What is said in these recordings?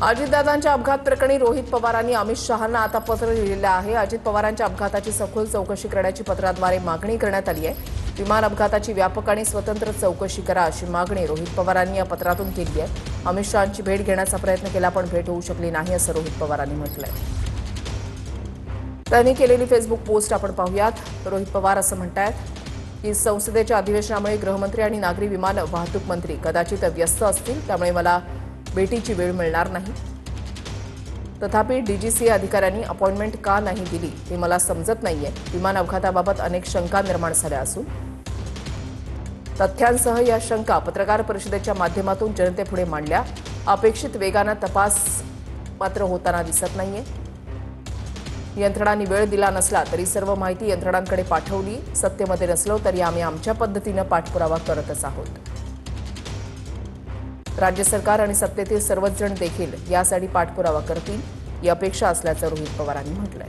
अजितदादांच्या अपघात प्रकरणी रोहित पवारांनी अमित शहांना आता पत्र लिहिलेलं आहे। अजित पवारांच्या अपघाताची सखोल चौकशी करण्याची पत्राद्वारे मागणी करण्यात आली आहे। विमान अपघाताची व्यापक आणि स्वतंत्र चौकशी करा अशी मागणी रोहित पवारांनी या पत्रातून केली आहे। अमित शहांची भेट घेण्याचा प्रयत्न केला पण भेट होऊ शकली नाही असं रोहित पवारांनी म्हटलंय। त्यांनी केलेली फेसबुक पोस्ट आपण पाहूयात। रोहित पवार असं म्हणतायत की संसदेच्या अधिवेशनामुळे गृहमंत्री आणि नागरी विमान वाहतूक मंत्री कदाचित व्यस्त असतील, त्यामुळे मला भेटीची वेळ मिळणार नाही। तथापि डीजीसीए अधिकाऱ्यांनी अपॉइंटमेंट का नाही दिली हे मला समजत नाहीये। विमान अपघाताबाबत अनेक शंका निर्माण झाल्या असून तथ्यांसह या शंका पत्रकार परिषदेच्या माध्यमातून जनतेपुढे मांडल्या। अपेक्षित वेगाने तपास मात्र होताना दिसत नाहीये। यंत्रणांनी वेळ दिला नसला तरी सर्व माहिती यंत्रणांकडे पाठवली। सत्तेमध्ये नसलो तरी आम्ही आमच्या पद्धतीने पाठपुरावा करतच आहोत। राज्य सरकार आणि सत्तेतील सर्वच जण देखील यासाठी पाठपुरावा करतील ही अपेक्षा असल्याचं रोहित पवारांनी म्हटलंय।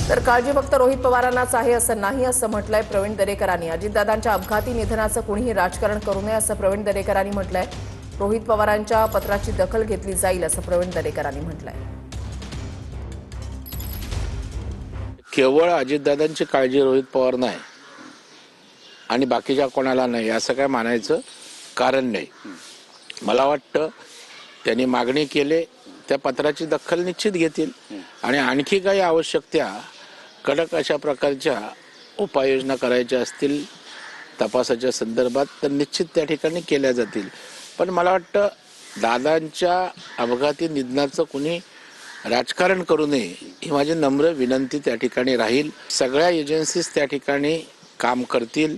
तर काळजी फक्त रोहित पवारांनाच आहे असं नाही असं म्हटलंय प्रवीण दरेकरांनी। अजितदादांच्या अपघाती निधनाचं कोणीही राजकारण करू नये असं प्रवीण दरेकरांनी म्हटलंय। रोहित पवारांच्या पत्राची दखल घेतली जाईल असं प्रवीण दरेकरांनी म्हटलंय। केवळ अजितदादांची काळजी रोहित पवार नाही आणि बाकीच्या कोणाला नाही असं काय मानायचं कारण नाही। मला वाटतं त्यांनी मागणी केले त्या पत्राची दखल निश्चित घेतील आणि आणखी काही आवश्यक त्या कडक अशा प्रकारच्या उपाययोजना करायच्या असतील तपासाच्या संदर्भात तर निश्चित त्या ठिकाणी केल्या जातील। पण मला वाटतं दादांच्या अपघाती निधनाचं कुणी राजकारण करू नये ही माझी नम्र विनंती त्या ठिकाणी राहील। सगळ्या एजन्सीज त्या ठिकाणी काम करतील।